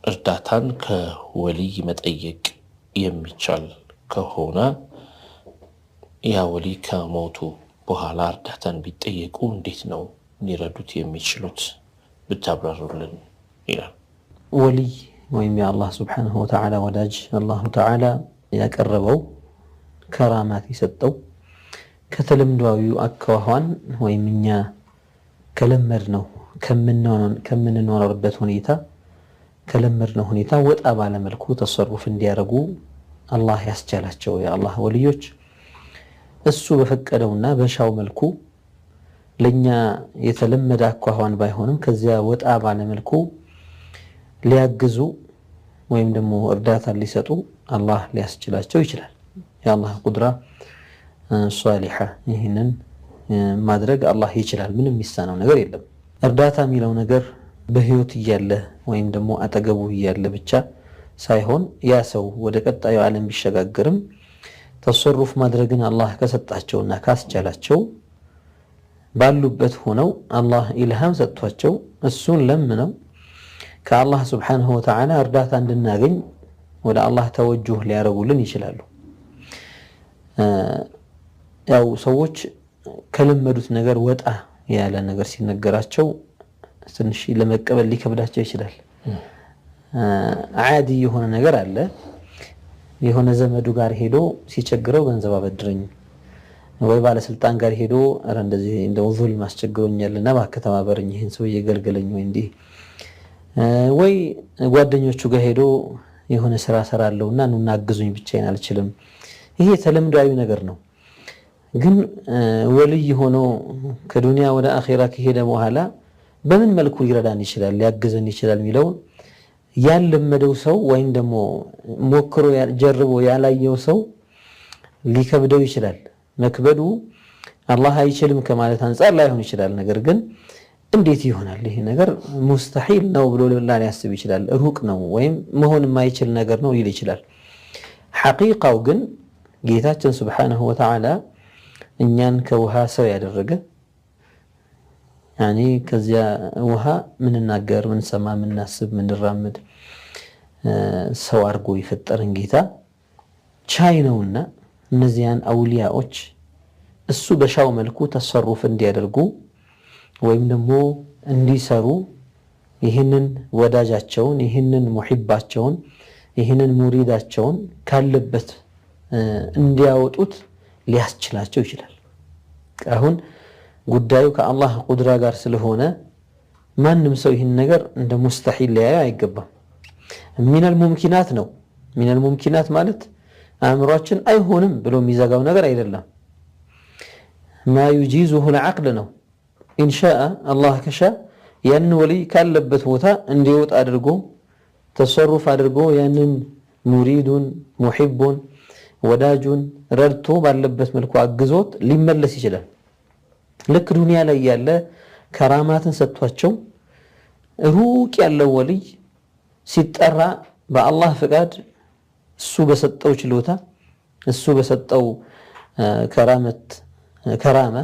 እርዳታን ከወልይ መጠየቅ የሚቻል ከሆነ ያ ወልይ ከሞቱ በኋላ እርዳታን ቢጠየቁ እንዴት ነው ሊረዱት የሚችሉት ብታብራሩልን ይላል። ወልይ ወይም የአላህ ስብሓንሁ ወተዓላ ወዳጅ አላሁ ተዓላ ያቀረበው ከራማት የሰጠው ከተለምዷዊው አኳኋን ወይም እኛ ከለመድ ነው ከምንኖርበት ሁኔታ ከለመድነው ሁኔታ ወጣ ባለመልኩ ተሰሩፍ እንዲያደርጉ አላህ ያስቻላቸው የአላህ ወልዮች እሱ በፈቀደውና በሻው መልኩ ለኛ የተለመደ አኳኋን ባይሆንም ከዚያ ወጣ ባለመልኩ ሊያግዙ ወይም ደግሞ እርዳታ ሊሰጡ አላህ ሊያስችላቸው ይችላል። የአላህ ቁድራ ሷሊሐ ይህንን ማድረግ አላህ ይችላል። ምንም የሚሳነው ነገር የለም። እርዳታ የሚለው ነገር በህይወት እያለ ወይም ደግሞ አጠገቡ እያለ ብቻ ሳይሆን ያ ሰው ወደ ቀጣዩ ዓለም ቢሸጋገርም ተሰሩፍ ማድረግን አላህ ከሰጣቸውና ካስቻላቸው ባሉበት ሆነው አላህ ኢልሃም ሰጥቷቸው እሱን ለምነው ከአላህ ስብሓንሁ ወተዓላ እርዳታ እንድናገኝ ወደ አላህ ተወጁህ ሊያረጉልን ይችላሉ። ያው ሰዎች ከለመዱት ነገር ወጣ ያለ ነገር ሲነገራቸው ትንሽ ለመቀበል ሊከብዳቸው ይችላል። ዓዲ የሆነ ነገር አለ። የሆነ ዘመዱ ጋር ሄዶ ሲቸግረው ገንዘብ አበድረኝ፣ ወይ ባለስልጣን ጋር ሄዶ አረ እንደዚህ እንደው ዙልም አስቸግሮኛልና እባክህ ተባበረኝ፣ ይሄን ሰው እየገልገለኝ፣ ወይ እንዲህ ወይ ጓደኞቹ ጋር ሄዶ የሆነ ስራ ሰራለውና ኑና አግዙኝ ብቻዬን አልችልም። ይሄ ተለምዷዊ ነገር ነው። ግን ወልይ ሆኖ ከዱንያ ወደ አኺራ ከሄደ በኋላ በምን መልኩ ሊረዳን ይችላል ሊያግዘን ይችላል የሚለው ያለመደው ሰው ወይም ደግሞ ሞክሮ ጀርቦ ያላየው ሰው ሊከብደው ይችላል። መክበዱ አላህ አይችልም ከማለት አንፃር ላይሆን ይችላል። ነገር ግን እንዴት ይሆናል ይሄ ነገር ሙስተሒል ነው ብሎ ሊያስብ ይችላል። ሩቅ ነው ወይም መሆን የማይችል ነገር ነው ሊል ይችላል። ሐቂቃው ግን ጌታችን ሱብሓነሁ ወተዓላ እኛን ከውሃ ሰው ያደረገ ያኒ ከዚያ ውሃ ምንናገር ምንሰማ ምናስብ ምንራመድ ሰው አድርጎ የፈጠረን ጌታ ቻይ ነውና እነዚያን አውሊያዎች እሱ በሻው መልኩ ተሰሩፍ እንዲያደርጉ ወይም ደግሞ እንዲሰሩ ይህንን ወዳጃቸውን ይህንን ሙሂባቸውን ይህንን ሙሪዳቸውን ካለበት እንዲያወጡት ሊያስችላቸው ይችላል። አሁን ጉዳዩ ከአላህ ቁድራ ጋር ስለሆነ ማንም ሰው ይህን ነገር እንደ ሙስተሒል ሊያየው አይገባም። ሚነል ሙምኪናት ነው። ሚነል ሙምኪናት ማለት አእምሯችን አይሆንም ብሎ የሚዘጋው ነገር አይደለም። ማ ዩጂዙሁ ልዓቅል ነው። ኢንሻአ አላህ ከሻ ያን ወልይ ካለበት ቦታ እንዲወጣ አድርጎ ተሰሩፍ አድርጎ ያንን ሙሪዱን ሙሒቡን ወዳጁን ረድቶ ባለበት መልኩ አግዞት ሊመለስ ይችላል። ልክ ዱንያ ላይ ያለ ከራማትን ሰጥቷቸው ሩቅ ያለው ወልይ ሲጠራ በአላህ ፍቃድ እሱ በሰጠው ችሎታ እሱ በሰጠው ከራማ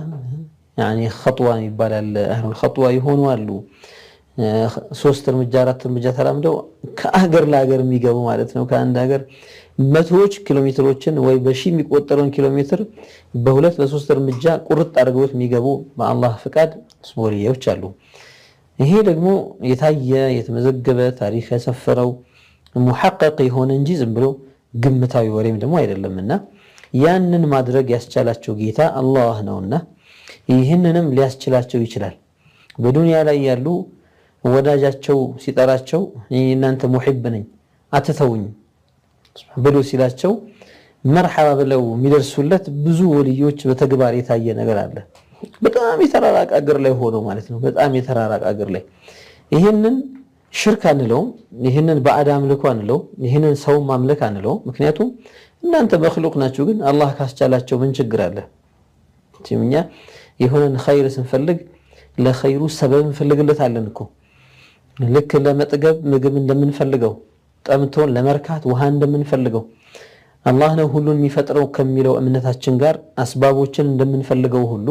ያኒ ኸጥዋ ይባላል። አህሉል ኸጥዋ ይሆኑ አሉ 3 እርምጃ 4 እርምጃ ተራምደው ከአገር ለአገር የሚገቡ ማለት ነው። ከአንድ ሀገር መቶዎች ኪሎሜትሮችን ወይ በሺ የሚቆጠረውን ኪሎሜትር በ2 በ3 እርምጃ ቁርጥ አድርገውት የሚገቡ በአላህ ፍቃድ ወልዮች አሉ። ይሄ ደግሞ የታየ የተመዘገበ ታሪክ ያሰፈረው ሙሐቀቅ የሆነ እንጂ ዝም ብሎ ግምታዊ ወሬም ደግሞ አይደለምና ያንን ማድረግ ያስቻላቸው ጌታ አላህ ነውና ይህንንም ሊያስችላቸው ይችላል። በዱንያ ላይ ያሉ ወዳጃቸው ሲጠራቸው እናንተ ሙሂብ ነኝ አትተውኝ ብሎ ሲላቸው መርሐባ ብለው የሚደርሱለት ብዙ ወልዮች በተግባር የታየ ነገር አለ። በጣም የተራራቀ አገር ላይ ሆኖ ማለት ነው። በጣም የተራራቀ አገር ላይ ይህንን ሽርክ አንለውም፣ ይህንን ባዕድ አምልኮ አንለውም፣ ይህንን ሰው ማምለክ አንለውም። ምክንያቱም እናንተ መክሉቅ ናችሁ። ግን አላህ ካስቻላቸው ምን ችግር አለ? እኛ የሆነን ኸይር ስንፈልግ ለኸይሩ ሰበብ እንፈልግለታለን እኮ። ልክ ለመጥገብ ምግብ እንደምንፈልገው ጠምቶን ለመርካት ውሃ እንደምንፈልገው አላህ ነው ሁሉን የሚፈጥረው ከሚለው እምነታችን ጋር አስባቦችን እንደምንፈልገው ሁሉ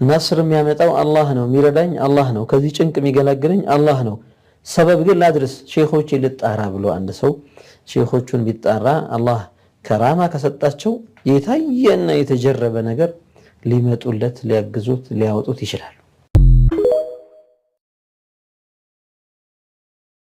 ነስር የሚያመጣው አላህ ነው፣ የሚረዳኝ አላህ ነው፣ ከዚህ ጭንቅ የሚገላግለኝ አላህ ነው። ሰበብ ግን ላድርስ ሼኾች ልጣራ ብሎ አንድ ሰው ሼኾቹን ቢጣራ አላህ ከራማ ከሰጣቸው የታየና የተጀረበ ነገር ሊመጡለት ሊያግዙት ሊያወጡት ይችላል።